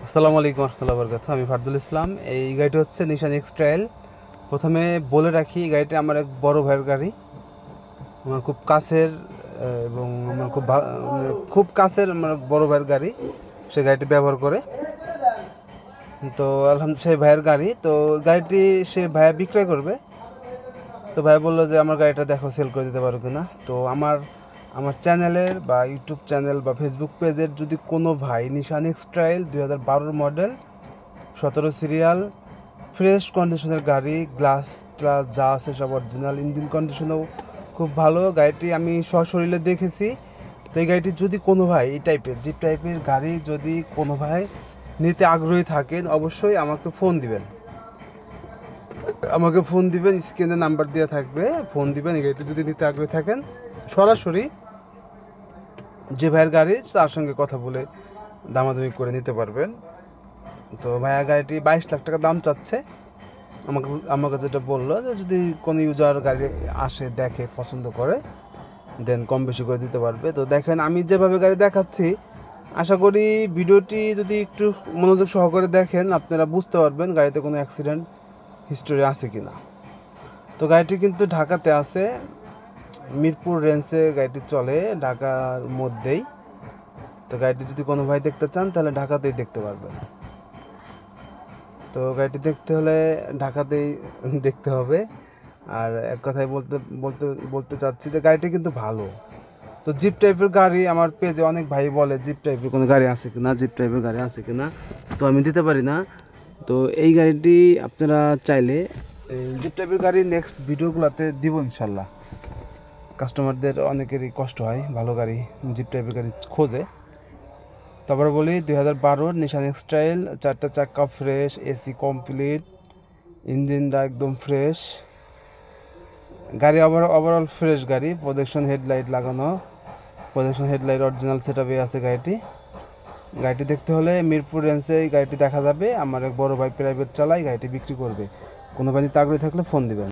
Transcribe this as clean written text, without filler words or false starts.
আসসালামু আলাইকুম রহমতুল্লাহ বরকাত। আমি ফারদুল ইসলাম। এই গাড়িটি হচ্ছে নিশান এক্স ট্রায়াল। প্রথমে বলে রাখি, এই গাড়িটি আমার এক বড় ভাইয়ের গাড়ি, আমার খুব কাছের এবং আমার খুব কাছের আমার বড় ভাইয়ের গাড়ি। সে গাড়িটি ব্যবহার করে, তো আলহামদুলিল্লাহ সেই ভাইয়ের গাড়ি। তো গাড়িটি সে ভাইয়া বিক্রয় করবে। তো ভাই বললো যে আমার গাড়িটা দেখো, সেল করে দিতে পারো কিনা। তো আমার আমার চ্যানেলের বা ইউটিউব চ্যানেল বা ফেসবুক পেজের যদি কোনো ভাই Nissan X trail 2012 model 17 serial fresh কন্ডিশনের গাড়ি, গ্লাস ট্লাস যা আছে সব অরিজিনাল, ইঞ্জিন কন্ডিশনও খুব ভালো। গাড়িটি আমি সশরীরে দেখেছি। তো এই গাড়িটি যদি কোনো ভাই এই টাইপের জিপ টাইপের গাড়ি যদি কোনো ভাই নিতে আগ্রহী থাকেন, অবশ্যই আমাকে ফোন দিবেন। স্ক্রিনে নাম্বার দেওয়া থাকবে, ফোন দিবেন। এই গাড়িটি যদি নিতে আগ্রহী থাকেন, সরাসরি যে ভাইয়ের গাড়ি তার সঙ্গে কথা বলে দামাদামি করে নিতে পারবেন। তো ভাইয়া গাড়িটি 22 লাখ টাকা দাম চাচ্ছে। আমাকে যেটা বললো যে যদি কোনো ইউজার গাড়ি আসে, দেখে, পছন্দ করে, দেন কম বেশি করে দিতে পারবে। তো দেখেন আমি যেভাবে গাড়ি দেখাচ্ছি, আশা করি ভিডিওটি যদি একটু মনোযোগ সহকারে দেখেন আপনারা বুঝতে পারবেন গাড়িতে কোনো অ্যাক্সিডেন্ট হিস্টোরি আছে কি না। তো গাড়িটি কিন্তু ঢাকাতে আছে, মিরপুর রেঞ্জে গাড়িটি চলে, ঢাকার মধ্যেই। তো গাড়িটি যদি কোনো ভাই দেখতে চান তাহলে ঢাকাতেই দেখতে পারবেন। তো গাড়িটি দেখতে হলে ঢাকাতেই দেখতে হবে। আর এক কথায় বলতে বলতে বলতে চাচ্ছি যে গাড়িটি কিন্তু ভালো। তো জিপ টাইপের গাড়ি আমার পেজে অনেক ভাই বলে জিপ টাইপের কোনো গাড়ি আছে কিনা, জিপ টাইপের গাড়ি আছে কিনা। তো আমি দিতে পারি না। তো এই গাড়িটি আপনারা চাইলে এই জিপ টাইপের গাড়ি নেক্সট ভিডিওগুলোতে দিব ইনশাল্লাহ। কাস্টমারদের অনেকেরই কষ্ট হয়, ভালো গাড়ি জিপ টাইপের গাড়ি খোঁজে। তারপরে বলি 2012 নিশান এক্স ট্রায়াল, 4টা চাক্কা ফ্রেশ, এসি কমপ্লিট, ইঞ্জিনটা একদম ফ্রেশ গাড়ি, ওভারঅল ফ্রেশ গাড়ি। প্রজেকশন হেডলাইট লাগানো, প্রজেকশন হেডলাইট অরিজিনাল সেটআপে আছে গাড়িটি। গাড়িটি দেখতে হলে মিরপুর রেঞ্জে গাড়িটি দেখা যাবে। আমার এক বড় ভাই প্রাইভেট চালায়, গাড়িটি বিক্রি করবে। কোনো ভাই আগ্রহী থাকলে ফোন দিবেন।